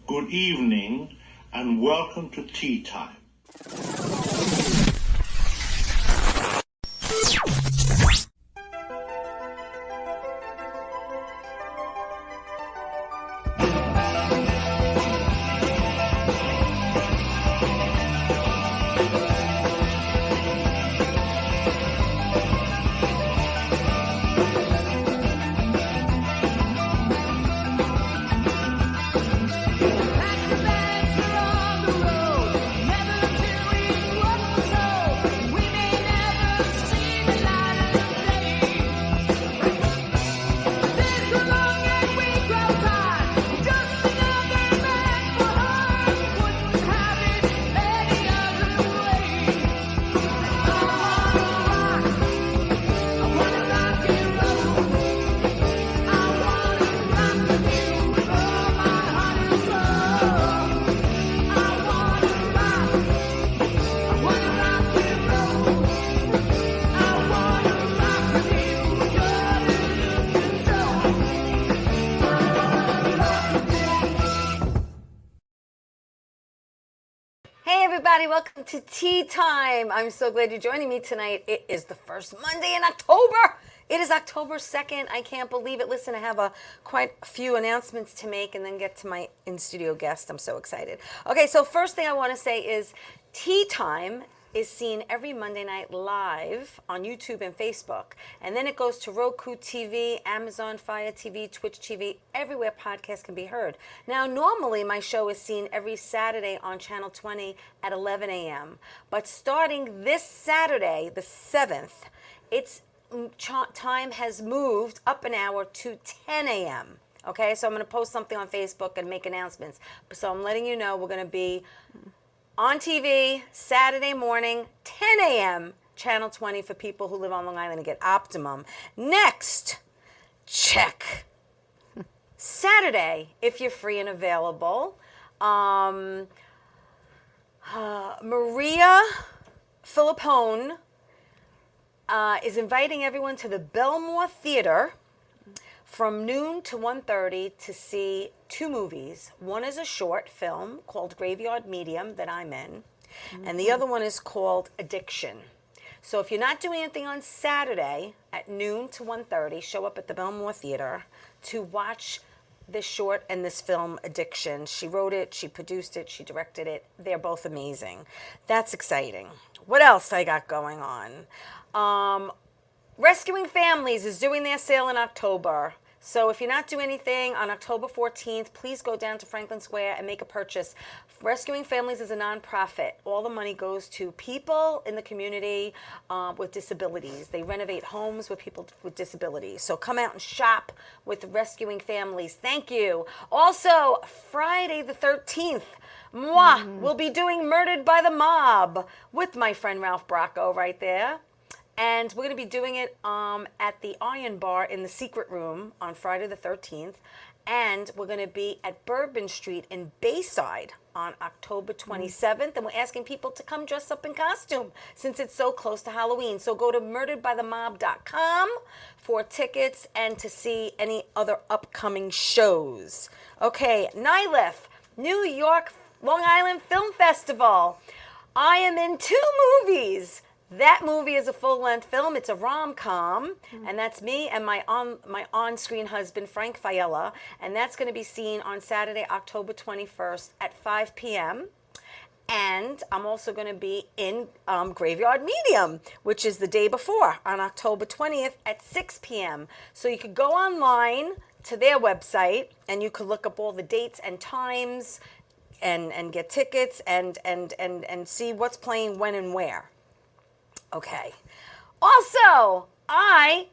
good evening, and welcome to Tea Time. Welcome to Tea Time. I'm so glad you're joining me tonight. It is the first Monday in October. It is October 2nd. I can't believe it. Listen, I have quite a few announcements to make and then get to my in-studio guest. I'm so excited. Okay, so first thing I want to say is Tea Time is seen every Monday night live on YouTube and Facebook. And then it goes to Roku TV, Amazon Fire TV, Twitch TV, everywhere podcasts can be heard. Now, normally my show is seen every Saturday on Channel 20 at 11 a.m. But starting this Saturday, the 7th, its time has moved up an hour to 10 a.m. Okay, so I'm going to post something on Facebook and make announcements. So I'm letting you know we're going to be on TV, Saturday morning, 10 a.m., Channel 20 for people who live on Long Island and get Optimum. Next, check. Saturday, if you're free and available, Maria Filippone is inviting everyone to the Belmore Theater from noon to 1:30 to see two movies. One is a short film called Graveyard Medium that I'm in, and the other one is called Addiction. So if you're not doing anything on Saturday at noon to 1:30, show up at the Belmore Theater to watch this short and this film, Addiction. She wrote it, she produced it, she directed it. They're both amazing. That's exciting. What else I got going on? Rescuing Families is doing their sale in October. So if you're not doing anything on October 14th, please go down to Franklin Square and make a purchase. Rescuing Families is a nonprofit. All the money goes to people in the community with disabilities. They renovate homes with people with disabilities. So come out and shop with Rescuing Families. Thank you. Also, Friday the 13th, we'll be doing Murdered by the Mob with my friend Ralph Bracco right there. And we're going to be doing it at the Iron Bar in the Secret Room on Friday the 13th. And we're going to be at Bourbon Street in Bayside on October 27th. And we're asking people to come dress up in costume since it's so close to Halloween. So go to murderedbythemob.com for tickets and to see any other upcoming shows. Okay, NYLIF, New York Long Island Film Festival. I am in two movies. That movie is a full-length film. It's a rom-com, and that's me and my on-screen husband, Frank Fiella, and that's going to be seen on Saturday, October 21st at 5 p.m., and I'm also going to be in Graveyard Medium, which is the day before, on October 20th at 6 p.m. So you could go online to their website, and you could look up all the dates and times and get tickets and see what's playing when and where. Okay. Also,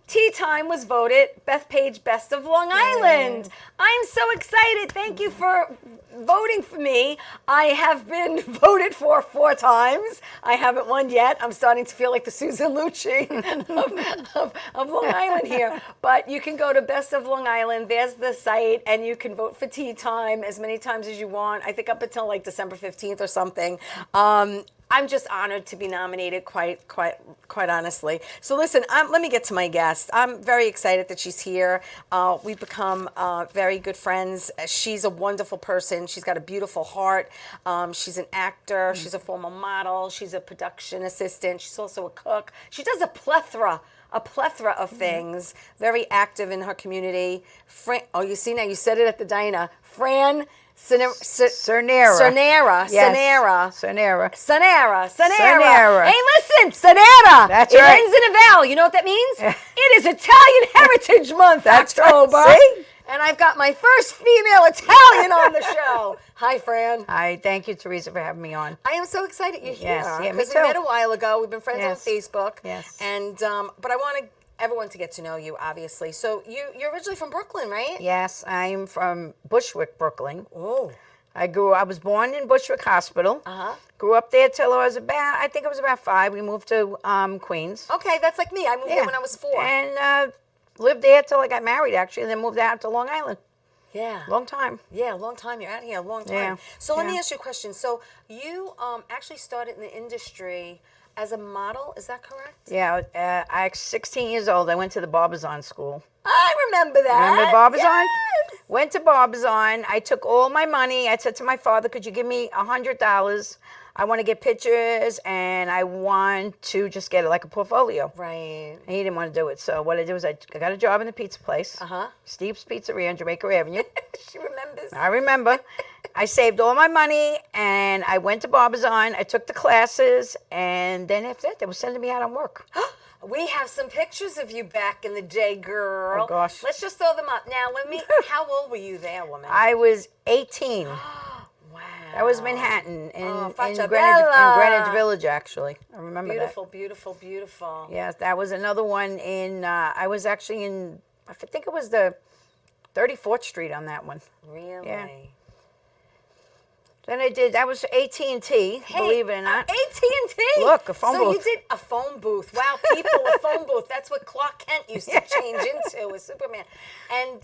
Tea Time was voted Bethpage Best of Long Island. I'm so excited. Thank you for voting for me. I have been voted for 4 times. I haven't won yet. I'm starting to feel like the Susan Lucci of Long Island here. But you can go to Best of Long Island. There's the site, and you can vote for Tea Time as many times as you want. I think up until like December 15th or something. I'm just honored to be nominated, quite honestly. So listen, let me get to my guest. I'm very excited that she's here. We've become very good friends. She's a wonderful person. She's got a beautiful heart. She's an actor. She's a former model. She's a production assistant. She's also a cook. She does a plethora of things. Very active in her community. Oh, you see now, you said it at the diner. Fran Cernera. Hey, listen, Cernera. That's it right. ends in a vowel. You know what that means? It is Italian Heritage Month, That's October. Right. See? And I've got my first female Italian on the show. Hi, Fran. Hi, thank you, Teresa, for having me on. I am so excited you're here. Yes, yeah, me Because too. we met a while ago. We've been friends on Facebook. Yes. And but I want everyone to get to know you, obviously. So you're originally from Brooklyn, right? Yes, I'm from Bushwick, Brooklyn. Oh. I was born in Bushwick Hospital. Grew up there till I was about 5. We moved to Queens. Okay, that's like me. I moved there when I was 4. And lived there till I got married, actually, and then moved out to Long Island. Yeah. Long time. Yeah, long time. You're out here a long time. Yeah. So let me ask you a question. So you actually started in the industry as a model, is that correct? Yeah, I 16 years old. I went to the Barbizon school. I remember that. Remember Barbizon? Yes. Went to Barbizon. I took all my money. I said to my father, could you give me $100? I want to get pictures, and I want to just get like a portfolio. Right. And he didn't want to do it. So what I did was I got a job in the pizza place. Steve's Pizzeria on Jamaica Avenue. She remembers. I remember. I saved all my money, and I went to Barbizon. I took the classes, and then after that, they were sending me out on work. We have some pictures of you back in the day, girl. Oh, gosh. Let's just throw them up. Now, how old were you there, woman? I was 18. Wow. That was Manhattan in Facciabella. Greenwich Village, actually. I remember Beautiful, that. beautiful, beautiful. Yes, that was another one in, I was actually in, I think it was the 34th Street on that one. Really? Yeah. Then I did, that was AT&T, believe it or not. AT&T? Look, a phone booth. So you did a phone booth. Wow, people, a phone booth. That's what Clark Kent used to change into, a Superman. And,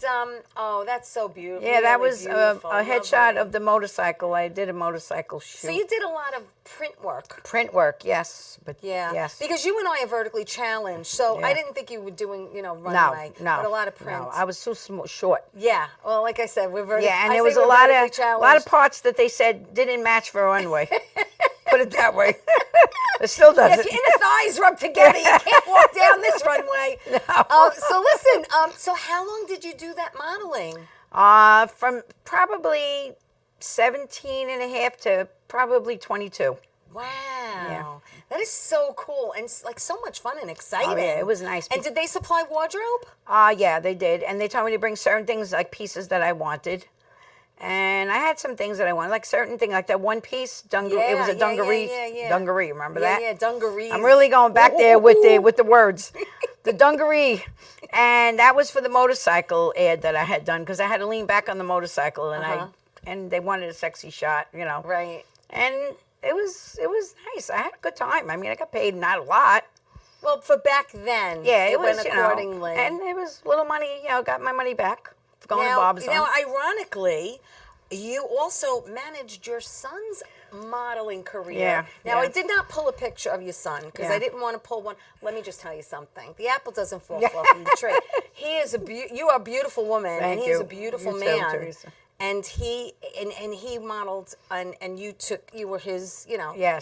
oh, that's so beautiful. Yeah, that really was a headshot of the motorcycle. I did a motorcycle shoot. So you did a lot of print work. Print work, yes. But yeah. Yes. Because you and I are vertically challenged, so I didn't think you were doing, runway. No. But a lot of print. No, I was too short. Yeah. Well, like I said, we're vertically Yeah, and there was a lot of parts that they said didn't match for a runway. Put it that way. It still doesn't. If your inner thighs rub together, you can't walk down this runway. No. So listen, so how long did you do that modeling? From probably 17 and a half to probably 22. Wow. Yeah. That is so cool and like so much fun and exciting. Oh, yeah, it was nice. And did they supply wardrobe? Yeah, they did. And they told me to bring certain things, like pieces that I wanted. And I had some things that I wanted, like certain things, like that one piece, it was a dungaree. Dungaree, remember that? Yeah, dungarees. I'm really going back there with the words. The dungaree. And that was for the motorcycle ad that I had done, because I had to lean back on the motorcycle, and and they wanted a sexy shot, Right. And it was nice. I had a good time. I mean, I got paid not a lot. Well, for back then, yeah, it went was accordingly. And it was little money. Got my money back. Going to Bob's. Now, ironically, you also managed your son's modeling career. Yeah. Now, I did not pull a picture of your son because I didn't want to pull one. Let me just tell you something. The apple doesn't fall far from the tree. He is you are a beautiful woman, and he's a beautiful man. Too, Theresa. And he modeled, and you were his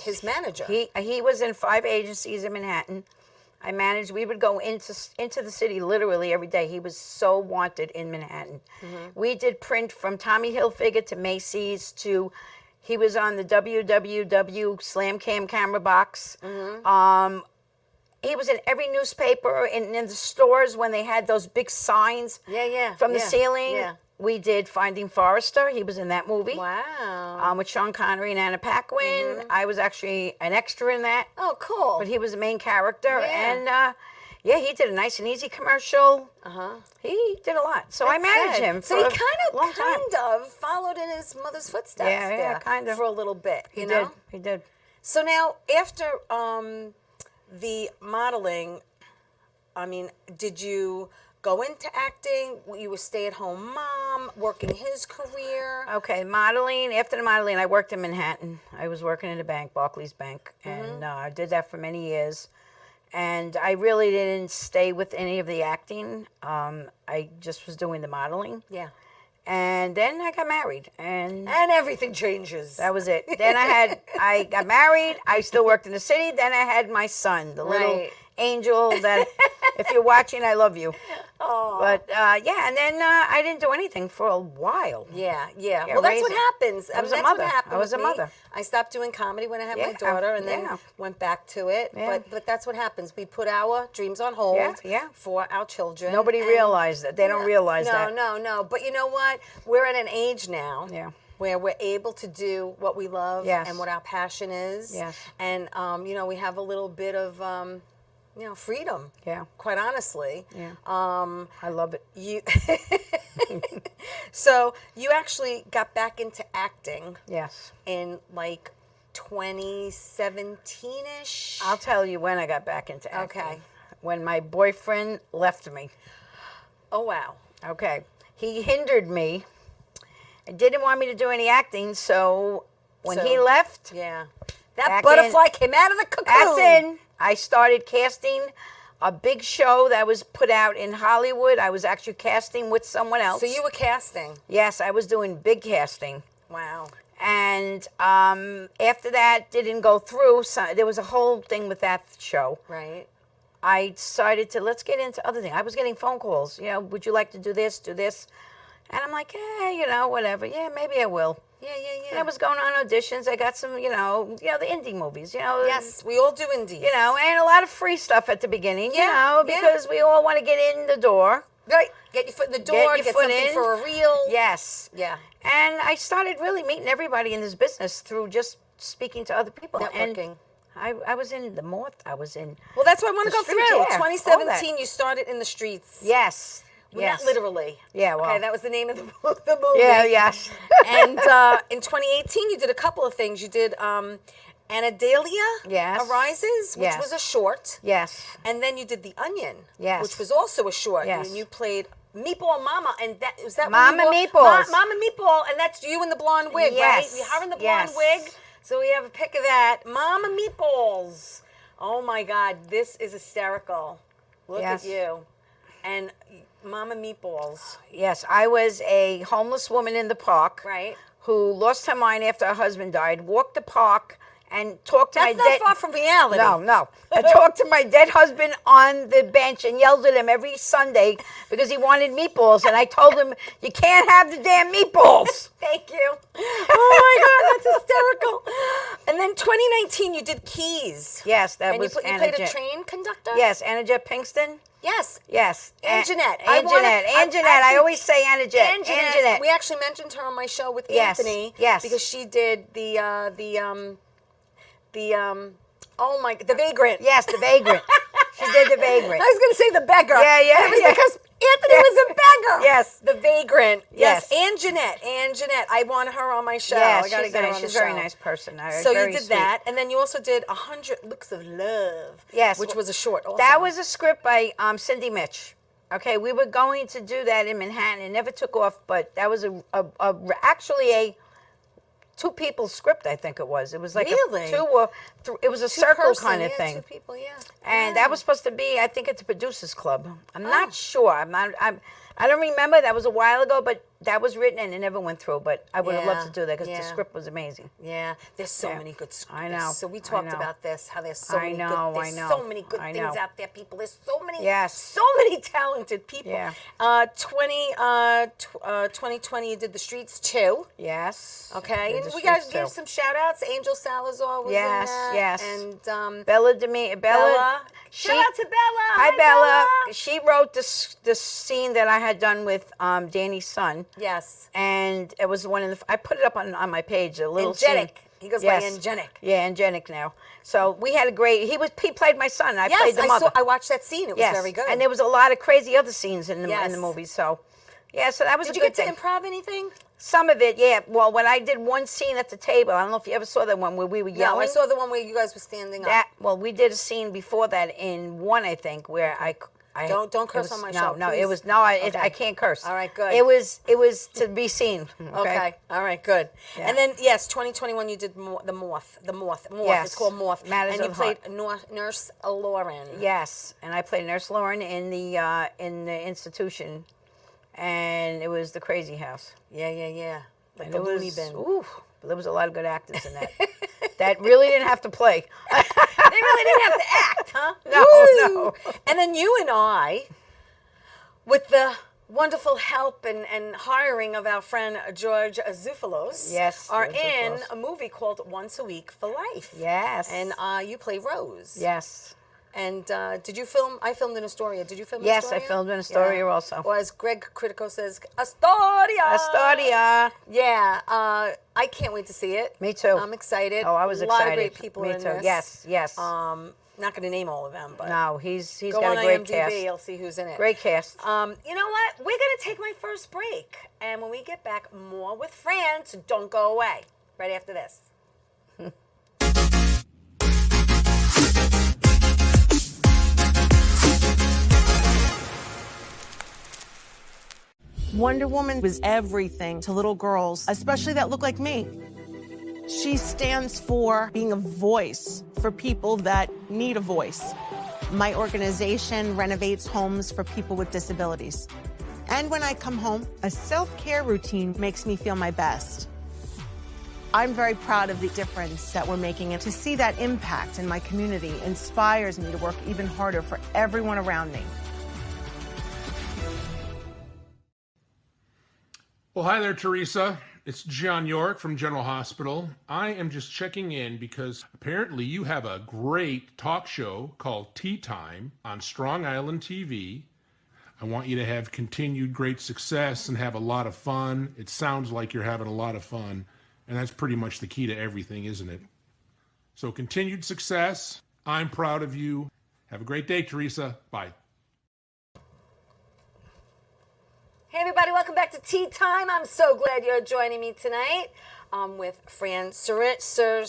his manager. He was in 5 agencies in Manhattan. I managed. We would go into the city literally every day. He was so wanted in Manhattan. We did print from Tommy Hilfiger to Macy's to. He was on the WWW Slam Cam camera box. He was in every newspaper in the stores when they had those big signs. From the ceiling. Yeah. We did Finding Forrester. He was in that movie. Wow. With Sean Connery and Anna Paquin. I was actually an extra in that. Oh, cool. But he was the main character. Yeah. And, he did a Nice and Easy commercial. He did a lot. So I managed him for he a long time. kind of followed in his mother's footsteps Yeah, kind of. for a little bit, He did. So now, after the modeling, I mean, did you go into acting? You were stay-at-home mom, working his career. Okay, modeling. After the modeling, I worked in Manhattan. I was working in a bank, Barclays Bank, and I did that for many years. And I really didn't stay with any of the acting. I just was doing the modeling. Yeah. And then I got married, and everything changes. that was it. Then I got married. I still worked in the city. Then I had my son, the little Right. angel that, if you're watching, I love you. Oh. But yeah, and then I didn't do anything for a while. Yeah. Well, that's raising. what happens. I was a that's mother. what happened I was with a me. mother. I stopped doing comedy when I had my Yeah, daughter, and then yeah. went back to it. Yeah. But that's what happens. We put our dreams on hold Yeah. for our children. Nobody and- realized that. They don't realize that. No. But you know what? We're at an age now. Yeah. Where we're able to do what we love Yes. and what our passion is. Yes. And, we have a little bit of, freedom. Yeah. Quite honestly. Yeah. Um, I love it. you. So you actually got back into acting Yes. in like 2017-ish. I'll tell you when I got back into acting. Okay. When my boyfriend left me. Oh, wow. Okay. He hindered me. He didn't want me to do any acting, so when he So- left, Yeah. That Back butterfly came out of the cocoon. that's in. I started casting a big show that was put out in Hollywood. I was actually casting with someone else. So you were casting. Yes, I was doing big casting. Wow. And after that didn't go through, so there was a whole thing with that show. Right. I decided to let's get into other things. I was getting phone calls, would you like to do this, do this? And I'm like, whatever. Yeah, maybe I will. Yeah. And I was going on auditions. I got some, the indie movies, Yes, we all do indies. and a lot of free stuff at the beginning, Yeah, because we all want to get in the door. Right. Get your foot in the door, your get foot something in. for a reel. Yes. Yeah. And I started really meeting everybody in this business through just speaking to other people. Networking. And I was in the North. I was in. Well, that's what I want to The go streets, through. yeah, all 2017, you started in the streets. Yes. Well, Yes. not literally. Yeah, well. Okay, that was the name of the movie. Yeah, yes. And in 2018, you did a couple of things. You did Anadelia Yes. Arises, which Yes. was a short. Yes. And then you did The Onion, Yes. which was also a short. Yes. And you played Meatball Mama, and that was that Mama when you Meatballs. Mama Meatball, and that's you in the blonde wig, Yes. right? Her in the blonde Yes. wig. So we have a pic of that. Mama Meatballs. Oh my God, this is hysterical. Look Yes. at you. And Mama Meatballs. Yes. I was a homeless woman in the park. Right. Who lost her mind after her husband died, walked the park and talked to That's my not dead. far from reality. No. I talked to my dead husband on the bench and yelled at him every Sunday because he wanted meatballs. And I told him, you can't have the damn meatballs. Thank you. Oh my God, that's hysterical. And then 2019, you did Keys. Yes, that And was you played a train conductor? Yes, Anna Jet Pinkston. Yes. Yes. And Jeanette. And Jeanette. And Jeanette. I always say Anna Jet. And Jeanette. We actually mentioned her on my show with Yes, Anthony. yes. Because she did the Vagrant. Yes, the Vagrant. She did the Vagrant. I was going to say the beggar. Yeah. It was because Anthony was a beggar. Yes. The Vagrant. Yes. Yes. And Jeanette. I want her on my show. Yes, I got to she's get her nice. on She's the a show. very nice person. So you Very did sweet. that, and then you also did 100 Looks of Love. Yes. Which was a short also. That was a script by Cindy Mitch. Okay, we were going to do that in Manhattan. It never took off, but that was actually a two-people script, I think it was. It was like Really? it was a circle Two-person, kind of yeah, thing. Two people, yeah. And that was supposed to be, I think, at the Producers Club. I'm not sure. I don't remember. That was a while ago, but that was written and it never went through. But I would have loved to do that because the Yeah. script was amazing. Yeah, there's so Yeah. many good scripts. I know, So we I talked know. about this, how there's so I many know, good I things, know, so many good I things know. out there, people. There's so many, Yes. so many talented people. Yeah. 2020, you did The Streets 2. Yes. Okay, Did and the we got Streets give too. some shout outs. Angel Salazar was Yes, in that. yes. And Bella. Bella. Shout out to Bella. Hi, Bella. She wrote the scene that I had done with Danny's son. Yes. And it was one of the. I put it up on my page. A little Angelic. scene. He goes by Angelic. Yeah, Angelic now. So we had a great. He played my son. I played the mother. I watched that scene. It was very good. And there was a lot of crazy other scenes in the Yes. movie. So, yeah. So that was Did a you good get to thing. improv anything? Some of it, yeah. Well, when I did one scene at the table, I don't know if you ever saw that one where we were yelling. No, I saw the one where you guys were standing up. Well, we did a scene before that in one, I think, where I Don't curse on my show. No, please. it was no. Okay. I can't curse. All right, good. It was to be seen. Okay. All right. Good. Yeah. And then yes, 2021 you did the Moth. Yes. It's called Moth. Matters and you of played Nurse Lauren. Yes, and I played Nurse Lauren in the institution, and it was the Crazy House. Yeah. Like And the it loony was, bin. ooh, there was a lot of good actors in that. That really didn't have to play. They really didn't have to act, huh? No. And then you and I, with the wonderful help and hiring of our friend George Zoufalos, Yes, are George in Zoufalos. a movie called Once a Week for Life. Yes. And you play Rose. Yes. And did you film? I filmed in Astoria. Did you film in Yes, Astoria? I filmed in Astoria also. Or as Greg Critico says, Astoria. Astoria. Yeah. I can't wait to see it. Me too. I'm excited. Oh, I was a excited. A lot of great people Me in too. this. Yes. Not going to name all of them, but No, he's go got on a great IMDb. cast. You'll see who's in it. Great cast. You know what? We're going to take my first break, and when we get back, more with Fran. So don't go away. Right after this. Wonder Woman was everything to little girls, especially that look like me. She stands for being a voice for people that need a voice. My organization renovates homes for people with disabilities. And when I come home, a self-care routine makes me feel my best. I'm very proud of the difference that we're making, and to see that impact in my community inspires me to work even harder for everyone around me. Well, hi there, Theresa. It's John York from General Hospital. I am just checking in because apparently you have a great talk show called Ttime on Strong Island TV. I want you to have continued great success and have a lot of fun. It sounds like you're having a lot of fun, and that's pretty much the key to everything, isn't it? So continued success. I'm proud of you. Have a great day, Theresa. Bye. Hey everybody, welcome back to Tea Time. I'm so glad you're joining me tonight. With Fran Sanera.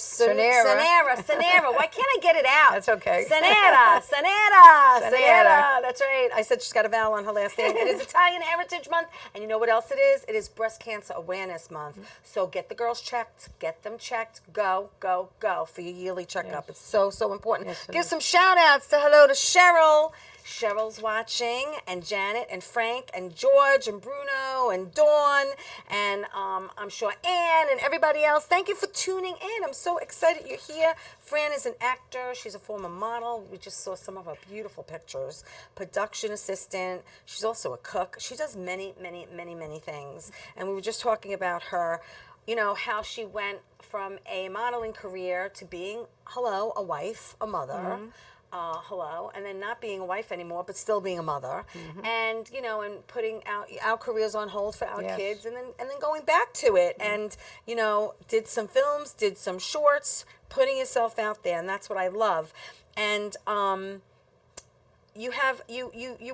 Why can't I get it out? That's okay. Sanera. That's right. I said she's got a vowel on her last name. It is Italian Heritage Month, and you know what else it is? It is Breast Cancer Awareness Month. So get the girls checked, get them checked. Go for your yearly checkup. Yes. It's so important. Yes, give some shout outs to hello to Cheryl. Cheryl's watching, and Janet, and Frank, and George, and Bruno, and Dawn, and I'm sure Ann, and everybody else. Thank you for tuning in. I'm so excited you're here. Fran is an actor. She's a former model. We just saw some of her beautiful pictures. Production assistant. She's also a cook. She does many things. And we were just talking about her, you know, how she went from a modeling career to being, a wife, a mother. Mm-hmm. And then not being a wife anymore, but still being a mother, and and putting our careers on hold for our kids, and then going back to it, and did some films, did some shorts, putting yourself out there, and that's what I love, and you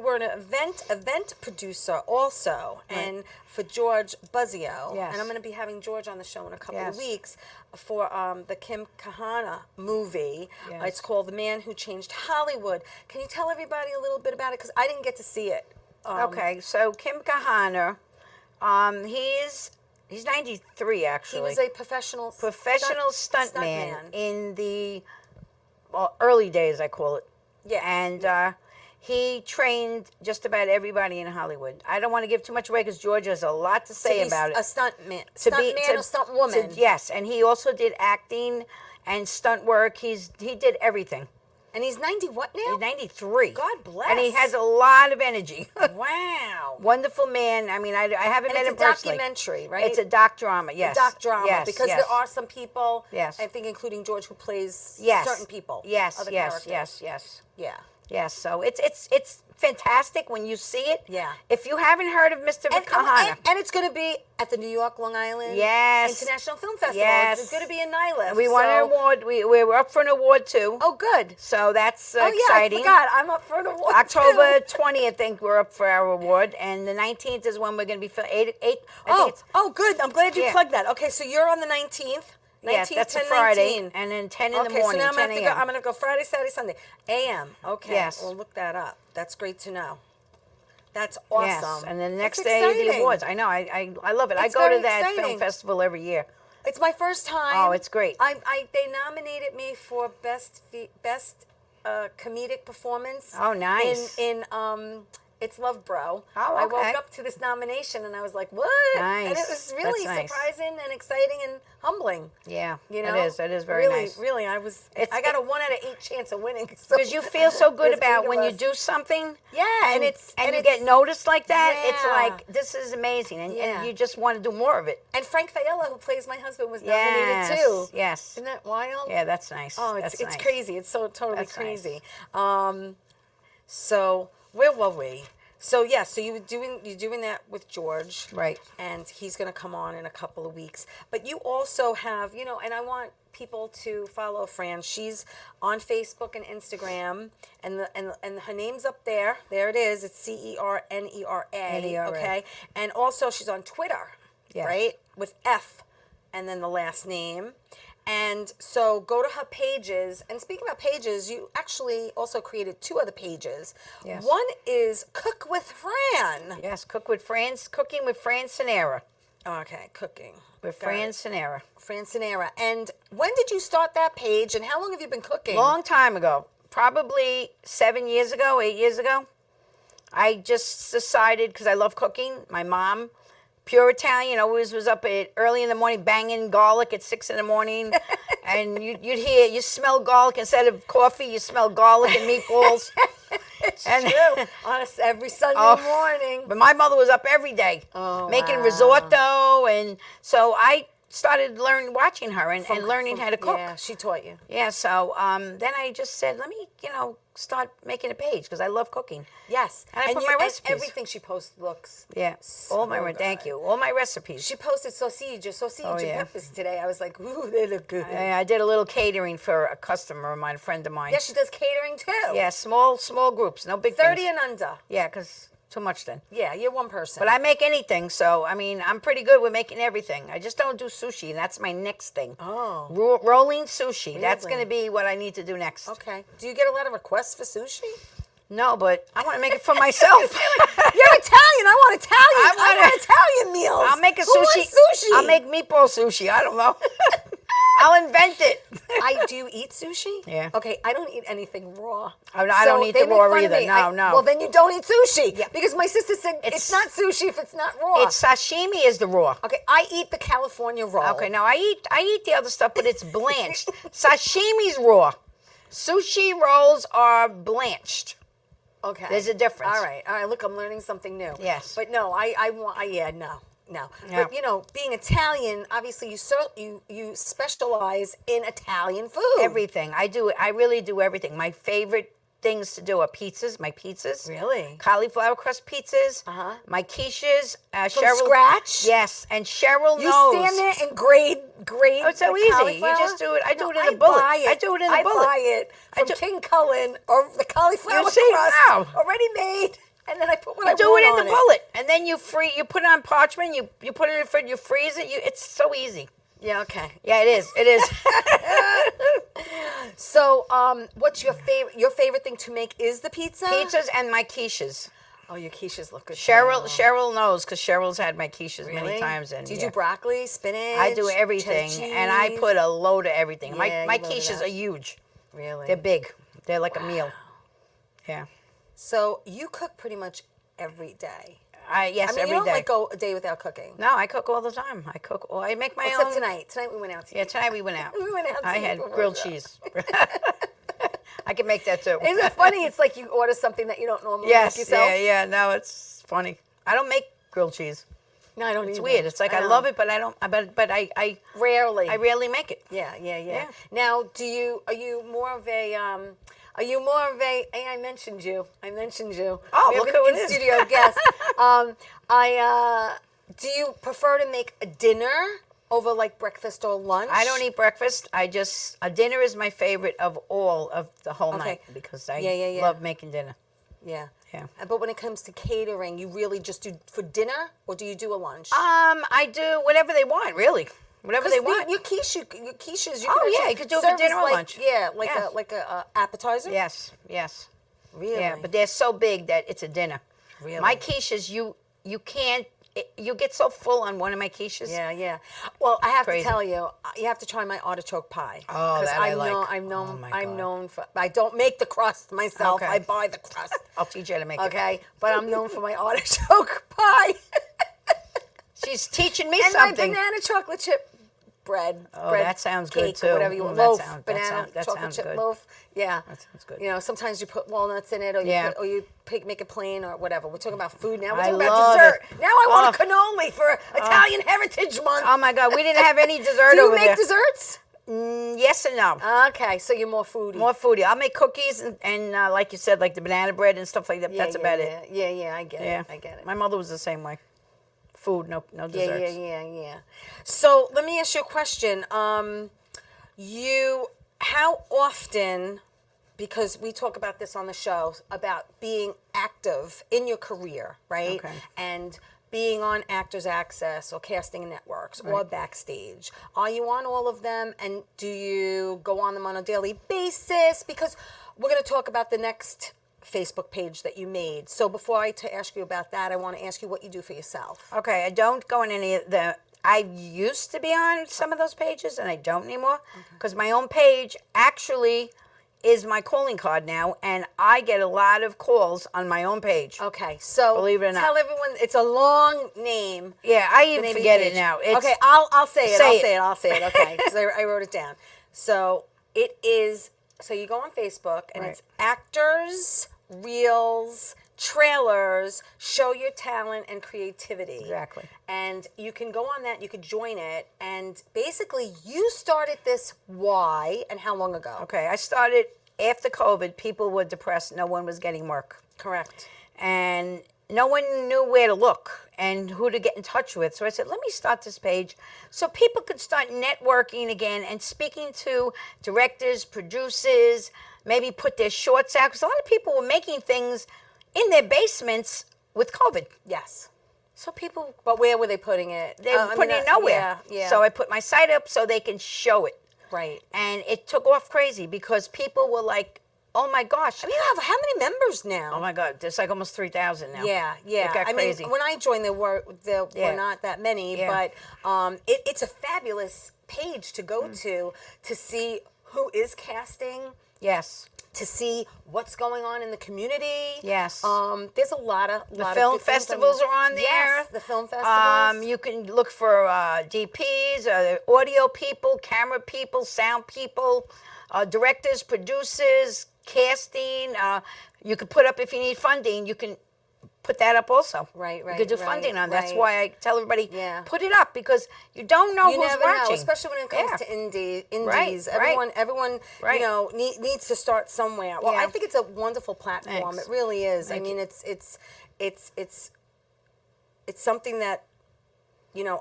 were an event producer also, and for George Buzzio, and I'm going to be having George on the show in a couple of weeks for the Kim Kahana movie. It's called The Man Who Changed Hollywood. Can you tell everybody a little bit about it? Because I didn't get to see it. Okay, so Kim Kahana, he's 93 actually. He was a professional stuntman in the early days, I call it. Yeah, and he trained just about everybody in Hollywood. I don't want to give too much away because George has a lot to say about it. A stuntman, or stunt woman. Yes, and he also did acting and stunt work. He did everything. And he's 90 what now? He's 93. God bless. And he has a lot of energy. Wow. Wonderful man. I mean, I haven't met him personally. It's a documentary, right? It's a doc drama, yes. A doc drama, yes, because there are some people, I think including George, who plays certain people. Yes, other yes. Yeah. Yes, so it's fantastic when you see it. Yeah. If you haven't heard of Mr. Kahana. And it's going to be at the New York, Long Island International Film Festival. Yes. It's going to be in Nyland. We won an award. We're up for an award, too. Oh, good. So that's exciting. I forgot. I'm up for an award, October 20th, I think we're up for our award. And the 19th is when we're going to be for 8. Good. I'm glad you plugged that. Okay, so you're on the 19th. Yes, 19, that's a 10, Friday, 19. and then 10 in the Okay, so morning, now 10 a.m. I'm gonna go Friday, Saturday, Sunday. AM. Okay. Yes. We'll look that up. That's great to know. That's Yes, awesome. and then the next It's day, the exciting. awards. I know, I love it. I It's go to very that film exciting. festival every year. It's my first time. Oh, it's great. They nominated me for best comedic performance. Oh, nice. In It's Love Bro. Oh, I woke okay. up to this nomination and I was like, what? Nice. And it was really That's nice. surprising and exciting and humbling. Yeah, You know, it is very really, nice. Really, I got a 1 out of 8 chance of winning. Because you feel so good There's about 8 when of you us. do something. Yeah, and you it's- get noticed like that. It's Yeah. like, this is amazing, and Yeah. you just want to do more of it. And Frank Fiella, who plays my husband, was Yes, nominated too. yes. Isn't that wild? Yeah, that's nice. Oh, That's it's nice. crazy. It's so totally That's nice. crazy. So where were we? So yeah, so you're doing that with George, Right. And he's going to come on in a couple of weeks. But you also have, and I want people to follow Fran. She's on Facebook and Instagram, and her name's up there. There it is. It's CERNERA. NERA. Okay, and also she's on Twitter, Yes. right, with F, and then the last name. And so go to her pages. And speaking about pages, you actually also created 2 other pages. Yes. One is Cook with Fran. Yes, cooking with Fran Sanera. Okay, cooking. With Got Fran it. Sanera. Fran Sanera. And when did you start that page and how long have you been cooking? Long time ago, probably 7 years ago, 8 years ago. I just decided, because I love cooking, my mom, pure Italian, always was up early in the morning banging garlic at 6 in the morning. And you smell garlic instead of coffee, you smell garlic and meatballs. True. Honest, every Sunday morning. But my mother was up every day making risotto. And so I started watching her and learning how to cook. Yeah, she taught you. Yeah, so then I just said, let me, start making a page because I love cooking. Yes. And I put my recipes. Everything she posts looks So thank you. All my recipes. She posted sausage and yeah. peppers today. I was like, ooh, they look good. I did a little catering for a customer of mine, a friend of mine. Yeah, she does catering too. Yeah, small groups, no big 30 things. and under. Yeah, because too much then. Yeah, you're one person. But I make anything, so, I'm pretty good with making everything. I just don't do sushi, and that's my next thing. Oh. Rolling sushi. That's Really? going to be what I need to do next. Okay. Do you get a lot of requests for sushi? No, but I want to make it for myself. You're Italian. I want Italian. I want Italian meals. I'll make a Who sushi. wants sushi. I'll make meatball sushi. I don't know. I'll invent it. Do you eat sushi? Yeah. Okay, I don't eat anything raw. Oh, no, I don't eat the they make raw fun of either. me. No. Well, then you don't eat sushi. Yeah. Because my sister said it's not sushi if it's not raw. It's sashimi is the raw. Okay, I eat the California roll. Okay, now I eat the other stuff, but it's blanched. Sashimi's raw. Sushi rolls are blanched. Okay. There's a difference. All right. Look, I'm learning something new. Yes. But no, no. Yeah. But being Italian, obviously you specialize in Italian food. Everything. I really do everything. My favorite things to do are pizzas. My pizzas. Really? Cauliflower crust pizzas. Uh-huh. My quiches. From Cheryl, scratch? Yes, and Cheryl You knows. stand there and grade. Oh, it's so the easy. cauliflower? You just do it. I do it in I a bullet. buy it. I do it in a bullet. I buy it from do- King Cullen or the cauliflower You see? crust Wow. already made, and then I put what I You do want it in on the bullet, and then you put it on parchment. You put it in the fridge. You freeze it. It's so easy. Yeah. Okay. Yeah, it is. It is. So, what's your favorite? Your favorite thing to make is the pizza. Pizzas and my quiches. Oh, your quiches look good. Cheryl knows because Cheryl's had my quiches many Really? times. And do you do broccoli, spinach? I do everything, cheddar and I cheese? put a load of everything. Yeah, my you load it quiches up. are huge. Really? They're big. They're like a meal. Yeah. So you cook pretty much every day. Yes, I mean, every you don't day. like go a day without cooking. No, I cook all the time. I make my Except own. tonight. Tonight we went out to Yeah, eat. tonight we went out. We went out to I eat had for grilled lunch. cheese. I can make that too. Isn't it funny? It's like you order something that you don't normally Yes. make yourself. Yeah. No, it's funny. I don't make grilled cheese. No, I don't. It's either. weird. It's like I know. love it, but I don't. But I Rarely. rarely make it. Yeah. Yeah. Now, are you more of a? Hey, I mentioned you. Oh, We have look an who it is. in-studio guest. Do you prefer to make a dinner over like breakfast or lunch? I don't eat breakfast. A dinner is my favorite of all of the whole night because I Yeah. love making dinner. Yeah. Yeah. But when it comes to catering, you really just do for dinner, or do you do a lunch? I do whatever they want, really. whatever they want. Your quiches. You You could do it for dinner or lunch. Yeah, Yes. like a appetizer. Yes. Really. Yeah, but they're so big that it's a dinner. Really? My quiches, you can't. You get so full on one of my quiches. Yeah. Well, I have Crazy. to tell you, you have to try my artichoke pie. Oh, that I like. I'm known. Oh, my I'm God. known for. I don't make the crust myself. Okay. I buy the crust. I'll teach you how to make it. Okay, but I'm known for my artichoke pie She's teaching me and something. my banana chocolate chip bread. Oh, bread, that sounds cake, good, too. Or whatever you want. That Loaf, sounds- that banana sound- that chocolate sounds chip good. loaf. Yeah, That sounds good. You know, sometimes you put walnuts in it, or you make it plain, or whatever. We're talking about food now. We're I talking about love dessert. it. Now I want Oh. a cannoli for Italian Heritage Month. Oh my God, we didn't have any dessert Do you over make there. desserts? Yes and no. Okay, so you're more foodie. More foodie. I'll make cookies and like you said, like the banana bread and stuff like that. Yeah, That's yeah, about yeah. it. Yeah, I get Yeah, it. I get it. My mother was the same way. Food, no desserts. Yeah. So let me ask you a question. How often, because we talk about this on the show, about being active in your career, right? Okay. And being on Actors Access or casting networks or backstage. Are you on all of them, and do you go on them on a daily basis? Because we're going to talk about the next Facebook page that you made. So before I ask you about that, I want to ask you what you do for yourself. Okay, I don't go on any of the. I used to be on some of those pages, and I don't anymore because my own page actually is my calling card now, and I get a lot of calls on my own page. Okay, so Believe it or not. tell everyone it's a long name. Yeah, I the even name of your forget it page. now. It's, Okay, I'll say it. Say it. I'll say it. Okay, because I wrote it down. So it is. So you go on Facebook, and Right. it's actors, reels, trailers, show your talent and creativity. Exactly. And you can go on that. You could join it, and basically, you started this. Why and how long ago? Okay, I started after COVID. People were depressed. No one was getting work. Correct. And no one knew where to look and who to get in touch with. So I said, let me start this page so people could start networking again and speaking to directors, producers, maybe put their shorts out. Because a lot of people were making things in their basements with COVID. Yes. So people, But where were they putting it? they were putting it nowhere. Yeah. So I put my site up so they can show it. Right. And it took off crazy because people were like, oh my gosh. I mean, you have how many members now? Oh my God, there's like almost 3,000 now. Yeah. It got crazy. Mean, when I joined, there were Yeah. not that many, Yeah. but it's a fabulous page to go to see who is casting, Yes. to see what's going on in the community. Yes. There's a lot of The film festivals are on there. Yes, the film festivals. You can look for DPs, audio people, camera people, sound people, directors, producers, casting. You could put up if you need funding. You can put that up also. Right, You could do right, funding on. That's right. why I tell everybody, Yeah. put it up because you don't know You who's never watching. know, especially when it comes Yeah. to indies. Right, Everyone, right. needs to start somewhere. Well, Yeah. I think it's a wonderful platform. Thanks. It really is. Thank I mean, you. it's something that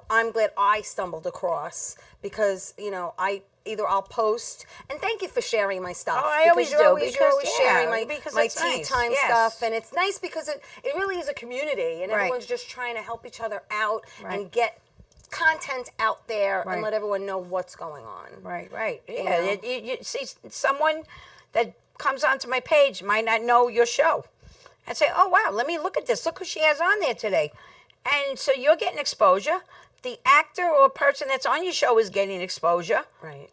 I'm glad I stumbled across because I'll post, and thank you for sharing my stuff. Oh, I because always you're do, always, because, sharing yeah, my because my it's tea nice, time yes. stuff, and it's nice because it really is a community, and Right. everyone's just trying to help each other out Right. and get content out there Right. and let everyone know what's going on. Right. Yeah. know? You see, someone that comes onto my page might not know your show. And say, oh, wow, let me look at this. Look who she has on there today. And so you're getting exposure. The actor or person that's on your show is getting exposure. Right.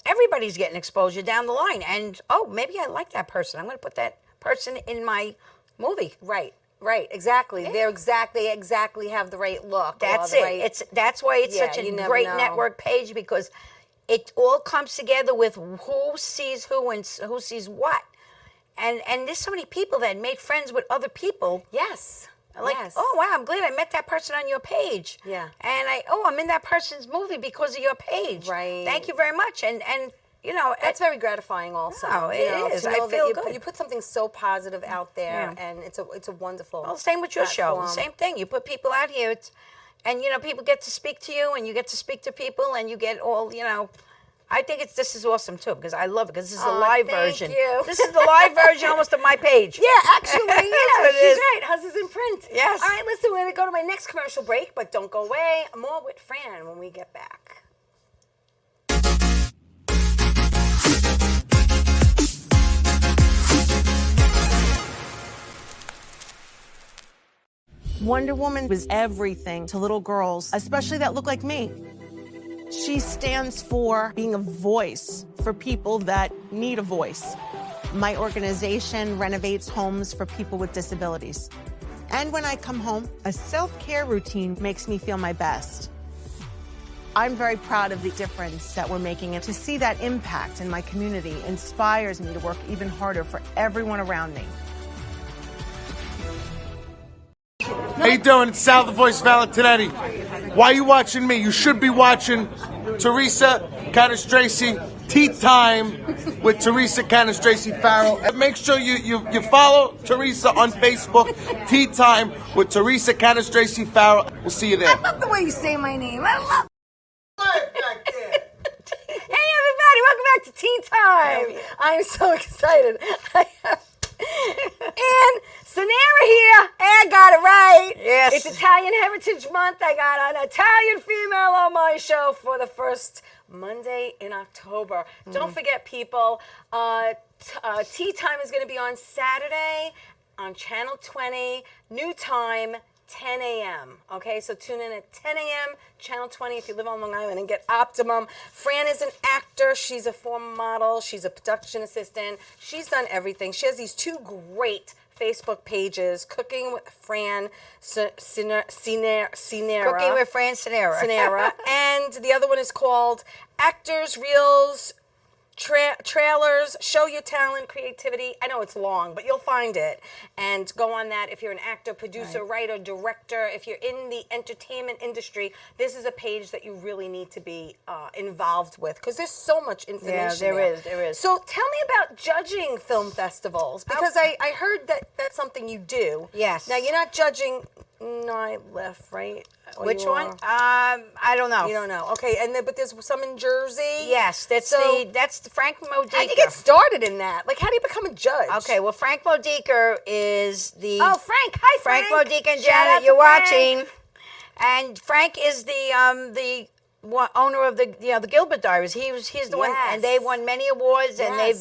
Everybody's getting exposure down the line. And, oh, maybe I like that person. I'm going to put that person in my movie. Right. Exactly. They exactly have the right look. That's or the it. right- That's why it's Yeah, such a you never great know. network page because it all comes together with who sees who and who sees what. And there's so many people that made friends with other people. Yes. Like, yes. oh wow, I'm glad I met that person on your page. Yeah. And I'm in that person's movie because of your page. Right. Thank you very much. And That's very gratifying also. No, it is. To I know that feel you, good. You put something so positive out there, Yeah. and it's a wonderful. Well, same with your show. platform. Same thing. You put people out here, and people get to speak to you, and you get to speak to people, and you get all. I think this is awesome too because I love it because this is the live thank version. you. This is the live version almost of my page. Yeah, actually, That's yeah, what it she's is. right. Hers is in print. Yes. All right, listen, we're going to go to my next commercial break, but don't go away. More with Fran when we get back. Wonder Woman was everything to little girls, especially that look like me. She stands for being a voice for people that need a voice. My organization renovates homes for people with disabilities. And when I come home, a self-care routine makes me feel my best. I'm very proud of the difference that we're making, and to see that impact in my community inspires me to work even harder for everyone around me. How you doing? It's Sal, the voice of Valentinetti. Why are you watching me? You should be watching Theresa Canastraci, Ttime with Theresa Canastraci Farrell. And make sure you follow Theresa on Facebook, Ttime with Theresa Canastraci Farrell. We'll see you there. I love the way you say my name. I love Hey everybody, welcome back to Tea Time. I'm so excited. And Sonera here. I got it right. Yes. It's Italian Heritage Month. I got an Italian female on my show for the first Monday in October. Don't forget, people, Tea Time is going to be on Saturday on Channel 20, new time, 10 a.m. Okay, so tune in at 10 a.m. Channel 20 if you live on Long Island and get optimum. Fran is an actor. She's a former model. She's a production assistant. She's done everything. She has these two great Facebook pages, Cooking with Fran Cinera. Cooking with Fran Cinera. Cinera. And the other one is called Actors, Reels, Trailers, Show Your Talent, Creativity. I know it's long, but you'll find it. And go on that if you're an actor, producer, writer, director. If you're in the entertainment industry, this is a page that you really need to be involved with, because there's so much information there is. So tell me about judging film festivals, because I heard that that's something you do. Yes. Now, you're not judging, no, I left, right? Or Which you one? are? I don't know. You don't know. Okay, and but there's some in Jersey. Yes, that's the Frank Modica. How do you get started in that? Like, how do you become a judge? Okay, well, Frank Modica is the... Oh, Frank. Hi, Frank. Frank Modica and Shout out Janet, to you're Frank. watching. And Frank is the owner of the Gilbert Diaries. He's the one, and they won many awards, and they're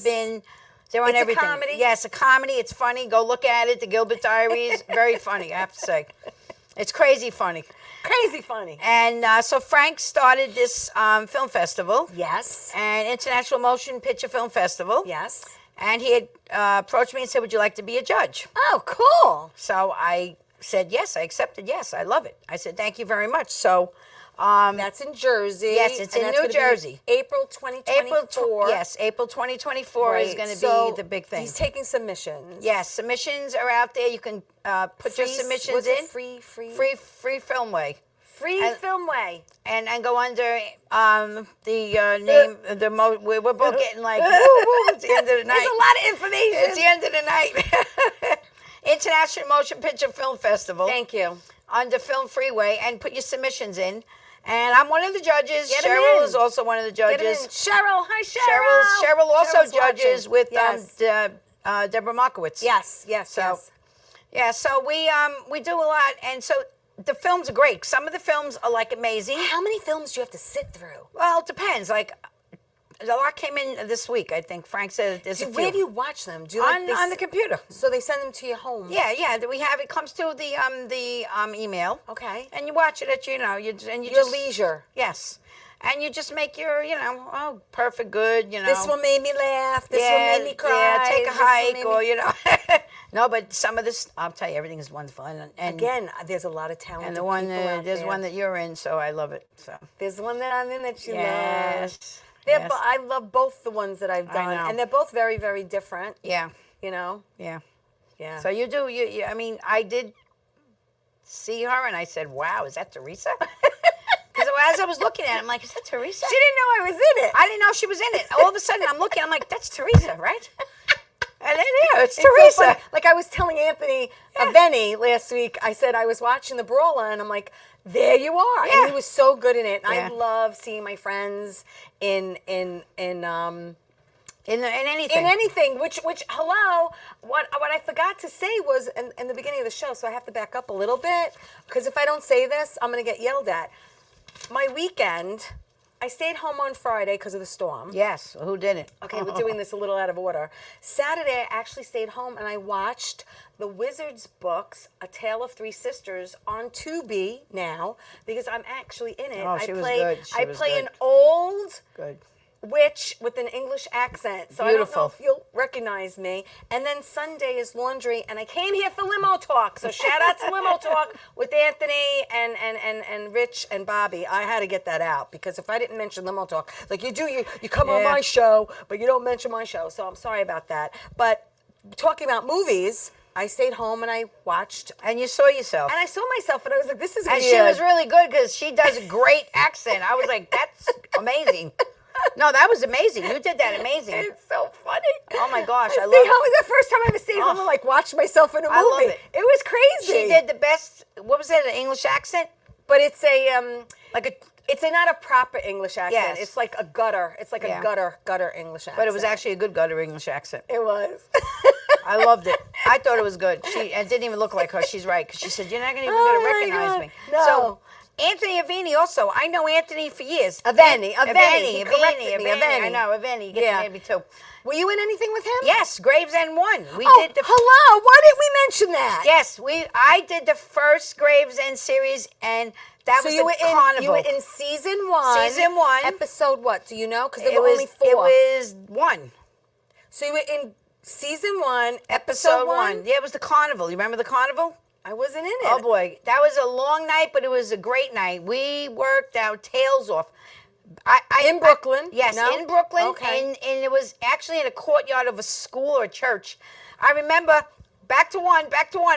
on It's everything. a comedy? Yes, a comedy. It's funny. Go look at it. The Gilbert Diaries, very funny, I have to say. It's crazy funny. Crazy funny. And so Frank started this film festival. Yes. And International Motion Picture Film Festival. Yes. And he had approached me and said, would you like to be a judge? Oh, cool. So I said yes. I accepted yes. I love it. I said, thank you very much. So that's in Jersey. yes, it's and in that's New gonna be Jersey. April 2024. Yes, April 2024 is going to So be the big thing. He's taking submissions. Yes, submissions are out there. You can put your submissions what's in. it? Free Filmway. Free Filmway. And go under the name. We're both getting like, woo, woo, it's the end of the night. There's a lot of information. It's the end of the night. International Motion Picture Film Festival. Thank you. Under Film Freeway, and put your submissions in. And I'm one of the judges. Get 'em Cheryl in. is also one of the judges. Get him in. Cheryl. Hi, Cheryl. Cheryl also Cheryl's judges watching. with Yes. Deborah Markowitz. Yes. So yeah, so we do a lot, and so the films are great. Some of the films are like amazing. How many films do you have to sit through? Well, it depends. Like a lot came in this week. I think Frank said there's a few. Where do you watch them? Do you on the computer? So they send them to your home. Yeah. We have it comes to the email. Okay. And you watch it at Your just leisure. Yes. And you just make your, perfect good, This one made me laugh. This one made me cry. Yeah, take a This one hike made or, No, but some of this, I'll tell you, everything is wonderful. And Again, there's a lot of talent. and the one, there's one that you're in, so I love it. So There's one that I'm in that you love. yes. I love both the ones that I've done. know. And they're both very, very different. Yeah. Yeah. So you do, I did see her and I said, wow, is that Theresa? Because as I was looking at it, I'm like, is that Theresa? She didn't know I was in it. I didn't know she was in it. All of a sudden, I'm looking, I'm like, that's Theresa, right? And then, it's So Theresa. funny. Like I was telling Anthony Aveni last week, I said I was watching The Brawler, and I'm like, there you are. Yeah. And he was so good in it. And Yeah. I love seeing my friends in anything. anything. Which hello, what I forgot to say was in the beginning of the show, so I have to back up a little bit, because if I don't say this, I'm going to get yelled at. My weekend I stayed home on Friday because of the storm. Yes, who didn't? Okay, we're doing this a little out of order. Saturday, I actually stayed home and I watched the Wizard's books, A Tale of Three Sisters, on Tubi now because I'm actually in it. Oh, she was good. I play an old Good. witch with an English accent, so I don't know Beautiful. if you'll recognize me. And then Sunday is laundry, and I came here for limo talk. So shout out to limo talk with Anthony and Rich and Bobby. I had to get that out because if I didn't mention limo talk, like you come on my show, but you don't mention my show. So I'm sorry about that. But talking about movies, I stayed home and I watched. And you saw yourself. And I saw myself, and I was like, "This is And weird." she was really good because she does a great accent. I was like, that's amazing. No, that was amazing. You did that amazing. It's so funny. Oh my gosh, I love It it. was the first time I ever stayed home and like watched myself in a movie. I love it. It was crazy. She did the best. What was it? An English accent? but it's a Like a. it's not a proper English accent. Yes. It's like a gutter. It's like Yeah. a gutter English accent. But it was actually a good gutter English accent. It was. I loved it. I thought it was good. It didn't even look like her. She's right because she said you're not even Oh going to my recognize God. me. No. So Anthony Aveni also. I know Anthony for years. Aveni. He Aveni. corrected me. I know Aveni. You get Yeah. the name too. Were you in anything with him? Yes, Gravesend 1. We Oh, did the. hello. Why didn't we mention that? Yes, I did the first Gravesend series, and that So was you the were carnival. You were in season 1. Season 1. Episode what? Do you know? Because there It were was only 4. It was 1. So you were in season 1, Episode 1. Yeah, it was the carnival. You remember the carnival? I wasn't in it. Oh boy, that was a long night, but it was a great night. We worked our tails off. In Brooklyn? Yes, No? in Brooklyn, Okay. and it was actually in a courtyard of a school or a church. I remember back to one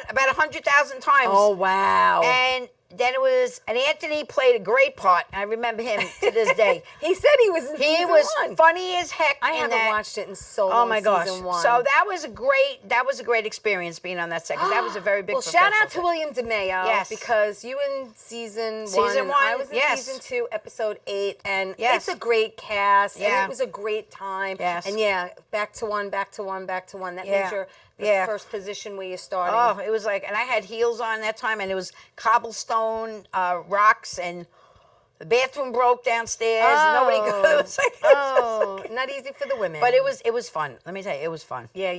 about 100,000 times. Oh, wow. And then it was, and Anthony played a great part. I remember him to this day. He said he was in He season was 1. funny as heck. I in haven't that. watched it in so long. Oh my gosh! Season 1. So that was a great experience being on that set. 'Cause that was a very big. Well, shout out to professional William DeMeo. Yes. because you in season 1. Season and I 1, was in yes. season 2, episode 8, and Yes. it's a great cast. Yeah. And it was a great time. Yes. And yeah, back to one. That Yeah. means you're the Yeah. first position where you're starting. Oh, it was like, and I had heels on that time, and it was cobblestone, rocks, and the bathroom broke downstairs. And nobody could. It was like, Not easy for the women. but it was fun. Let me tell you, it was fun. Yeah.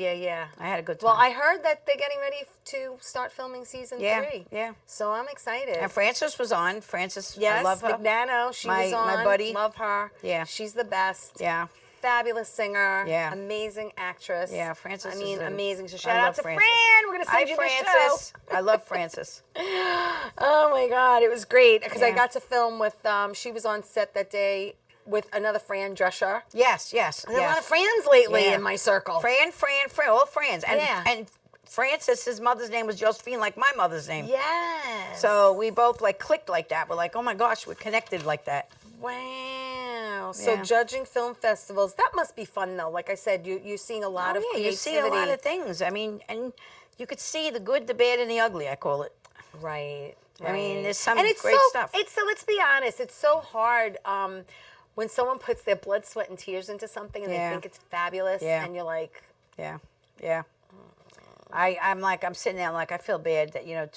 I had a good time. Well, I heard that they're getting ready to start filming season 3. Yeah. So I'm excited. And Frances was on. Frances, Yes, I love her. McNano, she was on. my buddy. Love her. Yeah. She's the best. Yeah. Fabulous singer. Yeah. Amazing actress. Yeah, Frances I mean, is a- amazing. So I shout out love to Frances. Fran. We're going to Hi, send you Frances. I love Frances. the show. Oh, my God. It was great because I Yeah. got to film with, she was on set that day with another Fran Drescher. Yes. There's a lot of Frans lately Yeah. in my circle. Fran, all Frans. And, Yeah. and Frances, his mother's name was Josephine, like my mother's name. Yes. So we both like clicked like that. We're like, oh my gosh, we're connected like that. Wow. So Yeah. judging film festivals, that must be fun though. Like I said, you're seeing a lot of Oh, yeah, creativity. you see a lot of things. I mean, and you could see the good, the bad, and the ugly, I call it. Right. I mean, there's some and it's great so, stuff. It's so. Let's be honest. It's so hard when someone puts their blood, sweat, and tears into something, and Yeah. they think it's fabulous, Yeah. and you're like, Yeah. I'm sitting there, like, I feel bad that, you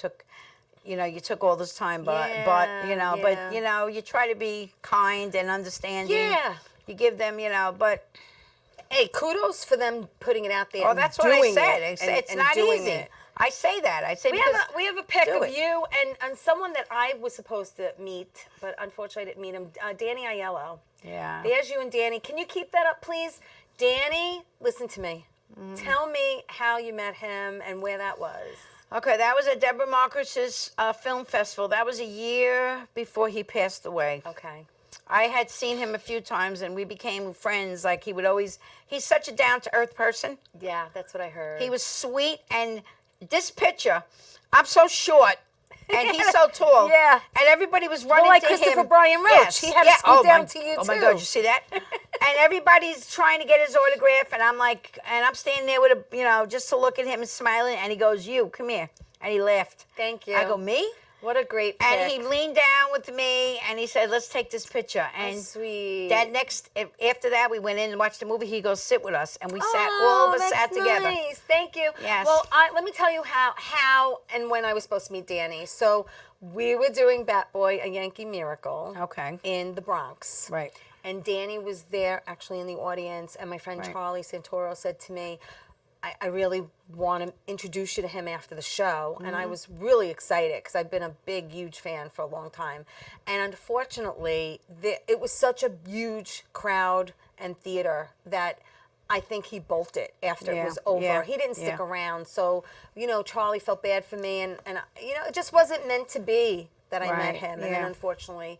took all this time, but Yeah, you try to be kind and understanding. Yeah. You give them, but hey, kudos for them putting it out there. oh, and that's what I doing said. it It's and not doing easy. it. I say that. I say We because have a pic do of it. you and someone that I was supposed to meet, but unfortunately I didn't meet him. Danny Aiello. Yeah. There's you and Danny. Can you keep that up, please? Danny, listen to me. Tell me how you met him and where that was. Okay, that was at Deborah Marcus's film festival. That was a year before he passed away. Okay. I had seen him a few times, and we became friends. Like, he's such a down-to-earth person. Yeah, that's what I heard. He was sweet, and this picture, I'm so short, and he's so tall. Yeah. And everybody was running like to him. Christopher Brian Roach. Yes. He had to scoot down to you, Oh, my too. God, you see that? And everybody's trying to get his autograph, and I'm standing there with just to look at him and smiling, and he goes, "You, come here." And he laughed. Thank you. I go, "Me?" What a great pick. And he leaned down with me and he said, let's take this picture. And sweet. After that, we went in and watched the movie. He goes, sit with us. And we all of us sat together. Nice. Thank you. Yes. Well, let me tell you how and when I was supposed to meet Danny. So we were doing Bat Boy, A Yankee Miracle. Okay. In the Bronx. Right. And Danny was there actually in the audience. And my friend Charlie Santoro said to me, I really want to introduce you to him after the show. And I was really excited because I've been a big, huge fan for a long time. And unfortunately, it was such a huge crowd and theater that I think he bolted after it was over. Yeah. He didn't stick around. So, Charlie felt bad for me. And it just wasn't meant to be that I met him. And then unfortunately,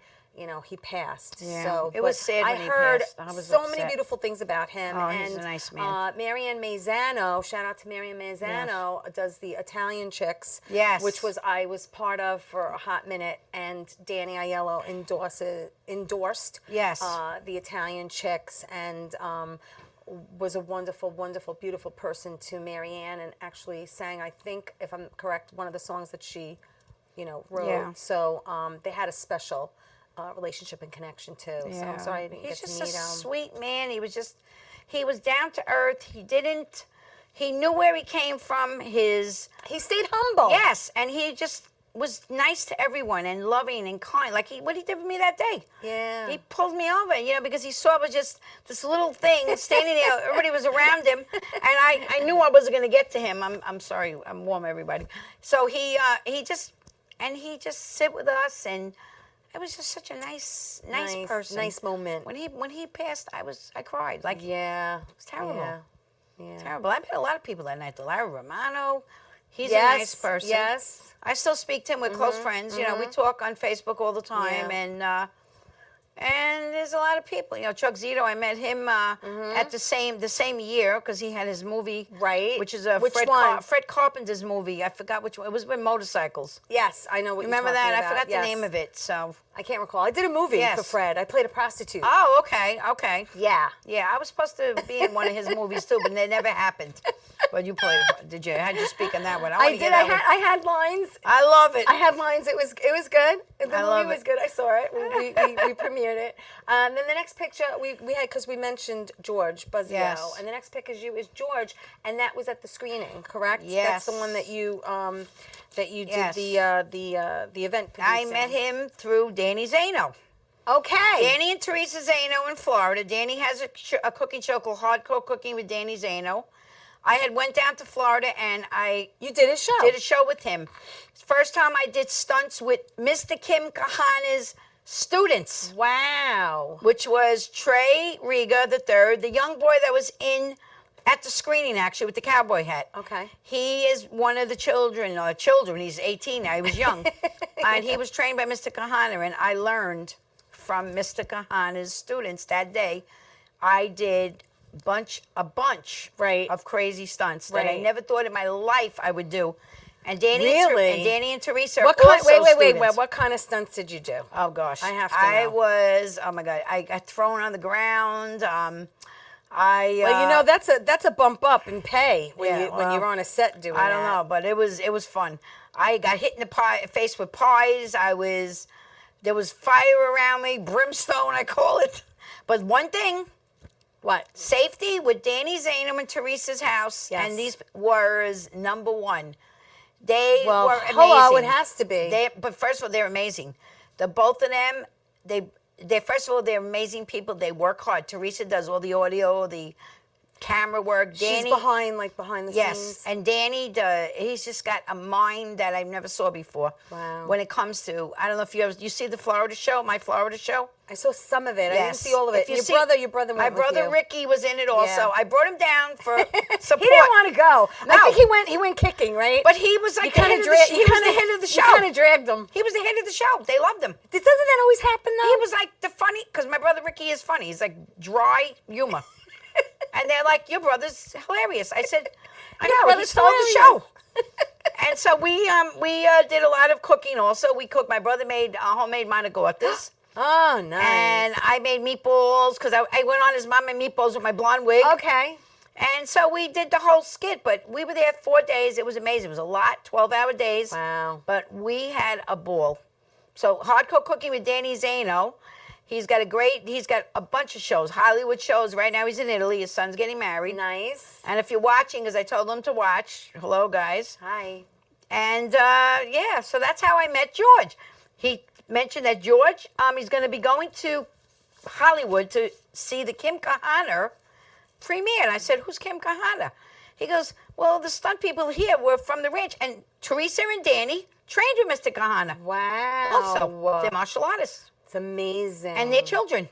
he passed. Yeah. So it was sad when I he heard passed. I was so upset. many beautiful things about him. Oh, and he's a nice man. Marianne Mazzano, shout out to Marianne Mazzano, does the Italian Chicks. Yes. Which I was part of for a hot minute, and Danny Aiello endorsed Yes. the Italian Chicks, and was a wonderful, wonderful, beautiful person to Marianne, and actually sang, I think, if I'm correct, one of the songs that she, wrote. Yeah. So they had a special relationship and connection too. So I'm sorry I didn't get to meet him. He's just a sweet man. He was down to earth. He knew where he came from. He stayed humble. Yes, and he just was nice to everyone and loving and kind. Like what he did for me that day. Yeah. He pulled me over, because he saw it was just this little thing standing there. Everybody was around him, and I knew I wasn't going to get to him. I'm sorry. I'm warm, everybody. So he just sit with us, and it was just such a nice person. Nice moment. When he passed, I cried. Like, yeah, it was terrible. Yeah. Terrible. I met a lot of people that night. Larry Romano, he's a Yes, nice person. yes. I still speak to him. We're close friends. We talk on Facebook all the time, and there's a lot of people. Chuck Zito, I met him at the same year because he had his movie, Right. which is Which one? Fred Carpenter's movie. I forgot which one. It was with motorcycles. Yes, I know what you're Remember talking that? about. I forgot the Yes. name of it. So. I can't recall. I did a movie for Fred. I played a prostitute. Oh, okay. Yeah. Yeah, I was supposed to be in one of his movies too, but it never happened. But you played it, did you? How'd you speak on that one? I did. I had lines. I love it. I had lines. It was good. The love movie was it. good. I saw it. We premiered it. Then the next picture we had, because we mentioned George Buzzio, Yes. and the next pic is George, and that was at the screening, correct? Yes. That's the one that you Yes. did the event I producing. met him through Danny Zano. Okay. Danny and Theresa Zano in Florida. Danny has a cooking show called Hardcore Cooking with Danny Zano. I had went down to Florida and You did a show. did a show with him. First time I did stunts with Mr. Kim Kahana's students. Wow. Which was Trey Riga III, the young boy that was at the screening, actually, with the cowboy hat. Okay. He is one of the children. He's 18 now. He was young. And he was trained by Mr. Kahana, and I learned from Mr. Kahana's students that day. I did a bunch of crazy stunts that I never thought in my life I would do. And Danny and Theresa are also students. What kind of stunts did you do? Oh, gosh. I have to know. Oh, my God. I got thrown on the ground. That's a bump up in pay when you're on a set doing that. I don't know, but it was fun. I got hit in the face with pies. There was fire around me, brimstone, I call it. But one thing, safety with Danny Zano and Theresa's house, and these was number one. They were amazing. Hello, it has to be. But first of all, they're amazing. Both of them, first of all, they're amazing people. They work hard. Theresa does all the audio, the camera work. Danny, she's behind the scenes. And Danny, he's just got a mind that I never saw before. Wow. When it comes to, I don't know if you see the Florida show, my Florida show. I saw some of it. Yes. I didn't see all of it. Your brother went my with brother you. Ricky was in it also. Yeah. I brought him down for support. He didn't want to go. No. I think he went kicking, right? But he was like the head of the show. You kind of dragged him. He was the head of the show. They loved him. Doesn't that always happen though? He was like the funny, because my brother Ricky is funny. He's like dry humor. And they're like, your brother's hilarious. I said, your brother stole the show. And so we did a lot of cooking also. We cooked. My brother made homemade manigotas. Oh, nice. And I made meatballs because I went on his mom and meatballs with my blonde wig. Okay. And so we did the whole skit, but we were there 4 days. It was amazing. It was a lot, 12-hour days. Wow. But we had a ball. So Hardcore Cooking with Danny Zaino. He's got a bunch of shows, Hollywood shows. Right now he's in Italy. His son's getting married. Nice. And if you're watching, because I told him to watch, hello, guys. Hi. And, yeah, so that's how I met George. He mentioned that George, he's going to be going to Hollywood to see the Kim Kahana premiere. And I said, who's Kim Kahana? He goes, well, the stunt people here were from the ranch. And Theresa and Danny trained with Mr. Kahana. Wow. Also, they're martial artists. It's amazing. And their children.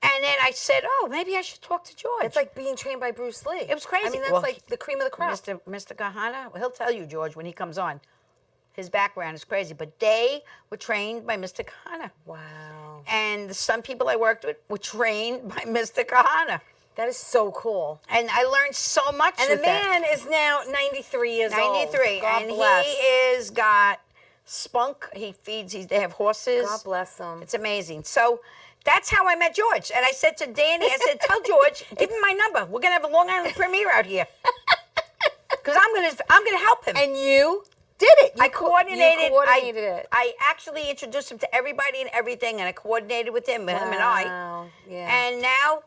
And then I said, oh, maybe I should talk to George. It's like being trained by Bruce Lee. It was crazy. I mean, that's Well, like the cream of the crop. Mr. Kahana, he'll tell you, George, when he comes on. His background is crazy. But they were trained by Mr. Kahana. Wow. And the stunt people I worked with were trained by Mr. Kahana. That is so cool. And I learned so much And with the man is now 93 years old. 93. God And bless. he is got spunk. He feeds, they have horses. God bless him. It's amazing. So that's how I met George. And I said to Danny, I said, tell George, give him my number. We're going to have a Long Island premiere out here. Because I'm gonna help him. And you did it. I coordinated. You coordinated it. I actually introduced him to everybody and everything, and I coordinated with him, him and I. Wow. Yeah. And now,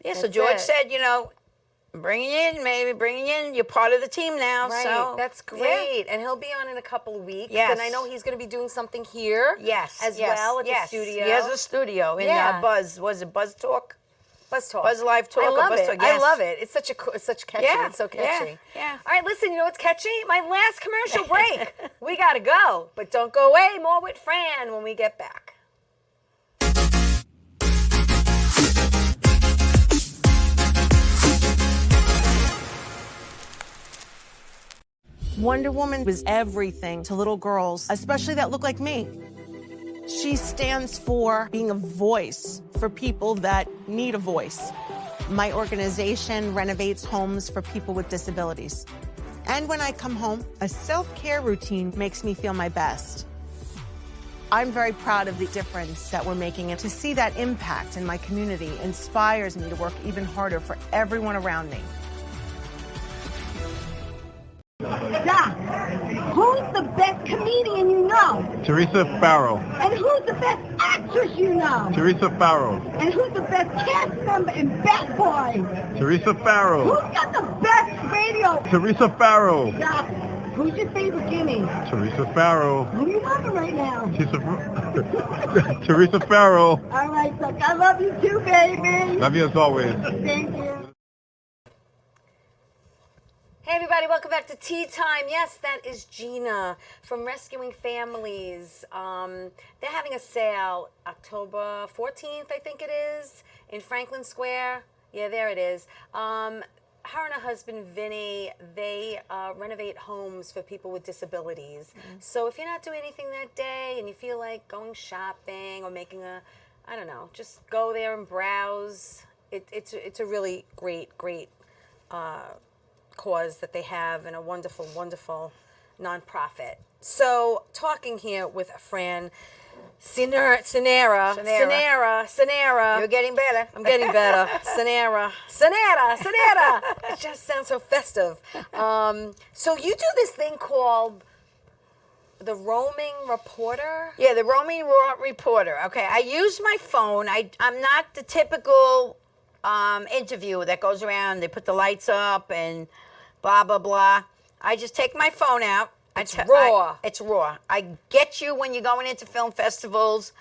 yeah, so That's George it. said, bring you in. You're part of the team now. Right, So that's yeah. great. And he'll be on in a couple of weeks. Yes. And I know he's going to be doing something here. Yes. As yes, well at yes. the studio. He has a studio in Yeah. Buzz. Was it Buzz Talk? Buzz Talk. Buzz Live Talk. I or love Buzz it. Talk? I Yes. love it. It's such catchy. Yeah, It's so catchy. yeah. All right, listen, you know what's catchy? My last commercial break. We got to go. But don't go away. More with Fran when we get back. Wonder Woman was everything to little girls, especially that look like me. She stands for being a voice for people that need a voice. My organization renovates homes for people with disabilities. And when I come home, a self-care routine makes me feel my best. I'm very proud of the difference that we're making, and to see that impact in my community inspires me to work even harder for everyone around me. Doc, who's the best comedian you know? Theresa Farrow. And who's the best actress you know? Theresa Farrow. And who's the best cast member in Bad Boys? Teresa Farrow. Who's got the best radio? Teresa Farrow. Doc, who's your favorite Jimmy? Teresa Farrow. Who you loving right now? Teresa Farrow. All right, Doc, I love you too, baby. Love you as always. Thank you. Hey everybody, welcome back to Tea Time. Yes, that is Gina from Rescuing Families. They're having a sale October 14th, I think it is, in Franklin Square. Yeah, there it is. Her and her husband, Vinny, they renovate homes for people with disabilities. So if you're not doing anything that day and you feel like going shopping or making I don't know, just go there and browse. It's a really great cause that they have, and a wonderful, wonderful nonprofit. So, talking here with Fran Sinera. You're getting better. I'm getting better. Sinera. It just sounds so festive. So you do this thing called the roaming reporter? Yeah, the roaming reporter. Okay, I use my phone. I'm not the typical interview that goes around, they put the lights up and blah, blah, blah. I just take my phone out. It's raw. It's raw. I get you when you're going into film festivals.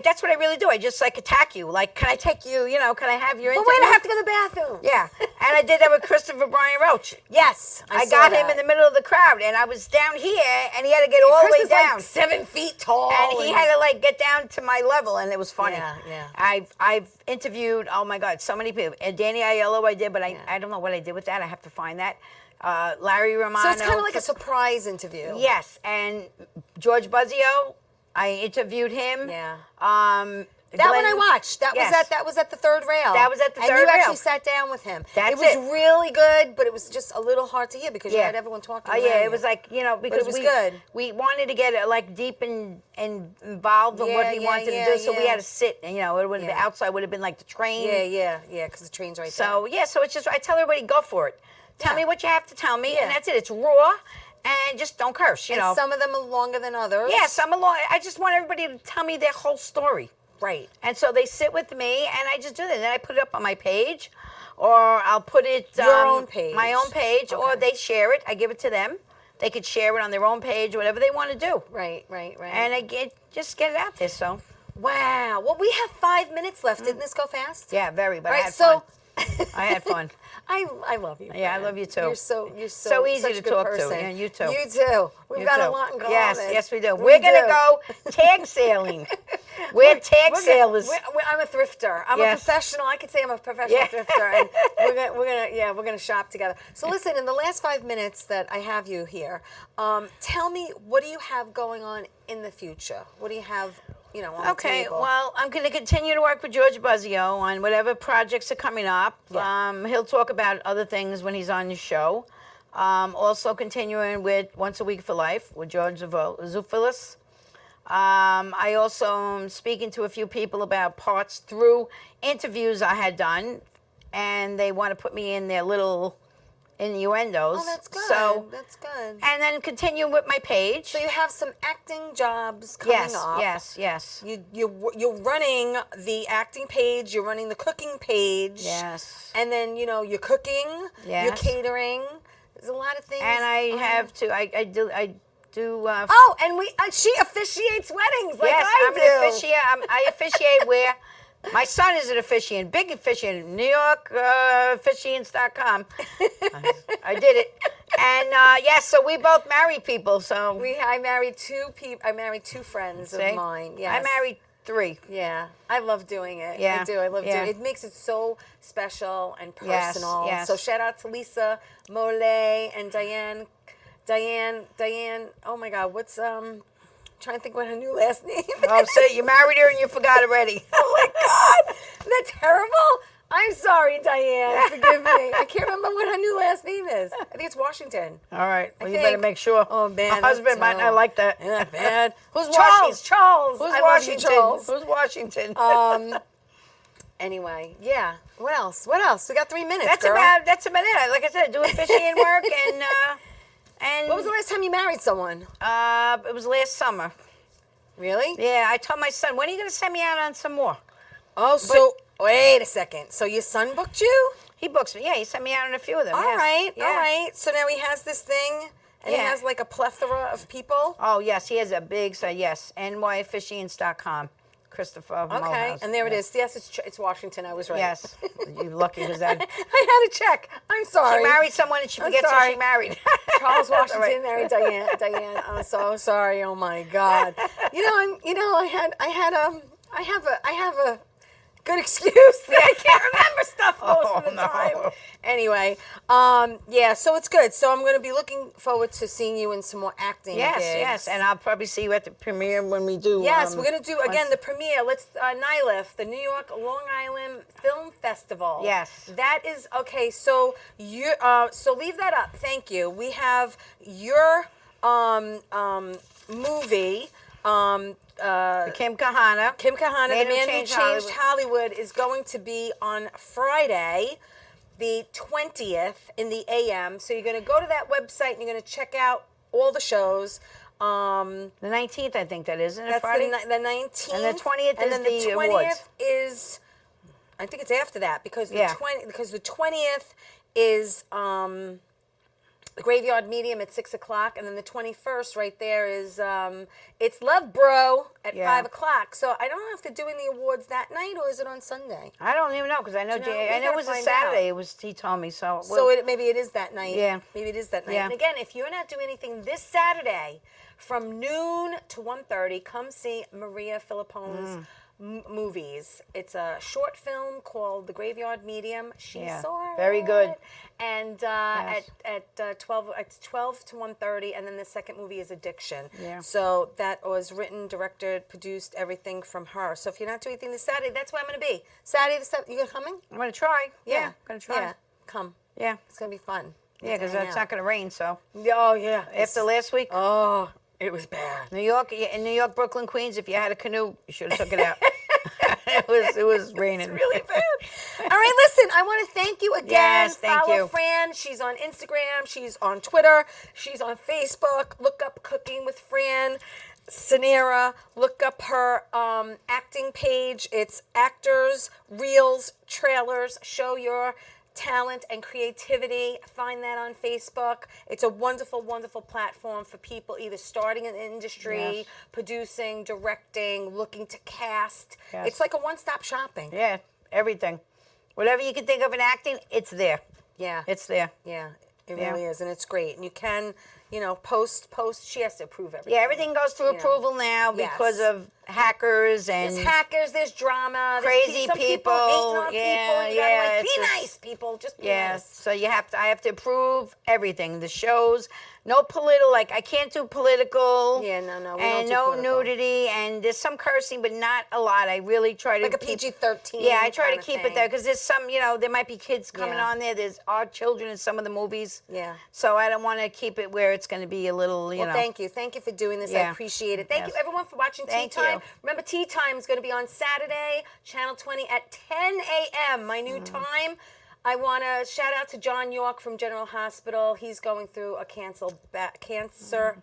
That's what I really do. I just attack you. Like, can I take you, can I have your interview? But wait, I have to go to the bathroom. Yeah. And I did that with Christopher Brian Roach. Yes. I got him in the middle of the crowd, and I was down here, and he had to get all the way is down. Like 7 feet tall. And he had to get down to my level, and it was funny. Yeah. I've interviewed, oh my God, so many people. And Danny Aiello I did, but I don't know what I did with that. I have to find that. Larry Romano. So it's kind of like a surprise interview. Yes, and George Buzzio, I interviewed him. Yeah. That one I Glenn- watched. That was at the third rail. That was at the and third you rail. actually sat down with him. That's it was it. really good, but it was just a little hard to hear because you had everyone talking. Oh yeah, around it was you. like because it was good. We wanted to get like deep and involved in what he wanted to do, so we had to sit. And it would have been outside. Would have been like the train. Yeah, because the train's right there. So so it's just I tell everybody go for it. Tell me what you have to tell me, and that's it. It's raw. And just don't curse, you know. Some of them are longer than others. Yeah, some are long. I just want everybody to tell me their whole story. Right. And so they sit with me, and I just do that. And then I put it up on my page, or I'll put it Your own page. my own page, or they share it. I give it to them. They could share it on their own page, whatever they want to do. Right. And I just get it out there. So. Wow. Well, we have 5 minutes left. Didn't this go fast? Yeah, very. But All I right, had so fun. I had fun. I love you. Yeah, I Fran. love you too. You're so easy such to a good talk person. to. Yeah, you too. You too. We've got a too. lot in common. Yes, we do. We're gonna go tag sailing. We're tag sailors. I'm a thrifter. I'm a professional. I could say I'm a professional thrifter, and we're gonna shop together. So listen, in the last 5 minutes that I have you here, tell me, what do you have going on in the future? What do you have? On the table? Well, I'm going to continue to work with George Buzzio on whatever projects are coming up. Yeah. He'll talk about other things when he's on the show. Also continuing with Once a Week for Life with George Zoufilis. I also am speaking to a few people about parts through interviews I had done, and they want to put me in their little innuendos. Oh, that's good. So, that's good. and then continue with my page. So you have some acting jobs coming up. Yes. You're running the acting page. You're running the cooking page. Yes. And then you're cooking. Yes. You're catering. There's a lot of things. And I have to. I do. And she officiates weddings like I do. I'm an officiant. I officiate where my son is an officiant, big officiant, New York officiants.com. I did it. And so we both married people. So I married two people. I married two friends of mine. Yes. I married 3. Yeah, I love doing it. Yeah. I do. I love doing Yeah. it. It makes it so special and personal. Yes. So shout out to Lisa, Mole, and Diane. Oh my God, what's trying to think what her new last name is. Oh, so you married her and you forgot already. Oh my God, isn't that terrible? I'm sorry, Diane. Forgive me. I can't remember what her new last name is. I think it's Washington. All right. Well, you think. better make sure. Oh man, my husband might not like that. Isn't that bad? Who's Charles? Charles? Who's I love you, Washington? Charles. Who's Washington? Anyway, yeah. What else? We got 3 minutes. That's girl. about it. Like I said, do officiant work and. When was the last time you married someone? It was last summer. Really? Yeah, I told my son, when are you going to send me out on some more? Oh, so wait a second. So your son booked you? He books me. Yeah, he sent me out on a few of them. All yeah. right. Yeah. So now he has this thing, and he has like a plethora of people. Oh, yes, he has a big, nyofficiants.com. Christopher Okay, Mulhouse. and there it is. Yes, it's Washington. I was right. Yes, you lucky because I had to check. I'm sorry. She married someone and she forgets who she married. Charles Washington Right. married Diane. I'm so sorry. Oh my God. I have a good excuse that I can't remember stuff most of the time. Anyway, so it's good. So I'm going to be looking forward to seeing you in some more acting gigs. Yes, and I'll probably see you at the premiere when we do. Yes, we're going to do, again, the premiere. Let's, NYLIF, the New York Long Island Film Festival. Yes. That is, okay, so so leave that up. Thank you. We have your movie, Kim Kahana. The Man Who Changed Hollywood, is going to be on Friday, the 20th in the AM. So you're going to go to that website and you're going to check out all the shows. The 19th, I think that is, isn't it? That's Friday? the 19th. And the 20th and is then the 20th awards. is, I think it's after that because the 20th is the Graveyard Medium at 6 o'clock, and then the 21st right there is it's Love Bro at 5 o'clock. So I don't know if they're doing the awards that night or is it on Sunday? I don't even know because I know I know it was a Saturday. He told me so. Maybe it is that night. Yeah. Maybe it is that night. Yeah. And again, if you're not doing anything this Saturday from noon to 1:30, come see Maria Filippone's movies. It's a short film called The Graveyard Medium. She saw it. Very good. And Yes. at 12, it's 12 to 1:30, and then the second movie is Addiction. Yeah. So that was written, directed, produced, everything from her. So if you're not doing anything this Saturday, that's where I'm going to be. Saturday, you coming? I'm going to try. Yeah. going to try. Yeah, come. Yeah. It's going to be fun. Yeah, because it's not going to rain, so. Oh, yeah. After last week, Oh, it was bad. New York, in New York, Brooklyn, Queens, if you had a canoe, you should have took it out. it was raining. It's really bad. All right, listen, I want to thank you again. Yes, thank Follow you. Fran. She's on Instagram. She's on Twitter. She's on Facebook. Look up Cooking with Fran Sanera. Look up her acting page. It's actors, reels, trailers. Show your talent and creativity. Find that on Facebook. It's a wonderful, wonderful platform for people either starting in the industry, Yes. producing, directing, looking to cast. Yes. It's like a one-stop shopping. Yeah, everything. Whatever you can think of in acting, it's there. Yeah. It's there. Yeah, it Yeah. really is, and it's great. And you can, post. She has to approve everything. Yeah, everything goes through approval now Yes. because of hackers and There's hackers, there's drama, crazy some people people. hating on Yeah, people. You gotta yeah, be it's just- nice, people. Just be yeah. nice. So I have to approve everything. The shows, no political. Like I can't do political. Yeah, no, we don't and do no political. nudity, and there's some cursing, but not a lot. I really try to Like a keep- PG-13 Yeah, I try to kinda keep thing. it there because there's some, there might be kids coming Yeah. on there. There's our children in some of the movies. Yeah. So I don't want to keep it where it's going to be a little, Well, thank you. Thank you for doing this. I Yeah. appreciate it. Thank Yes. you, everyone, for watching Tea Thank Time. you. Remember, Tea Time is going to be on Saturday, Channel 20 at 10 a.m., my new time. I want to shout out to John York from General Hospital. He's going through a cancer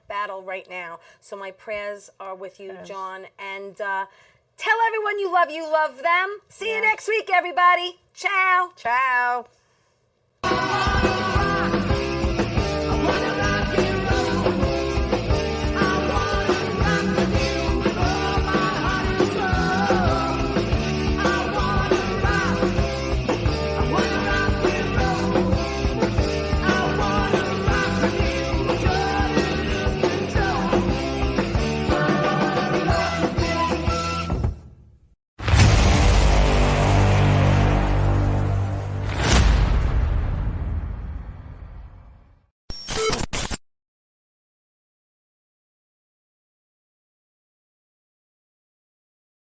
battle right now. So my prayers are with you, John. And tell everyone you love them. See you next week, everybody. Ciao. Ciao.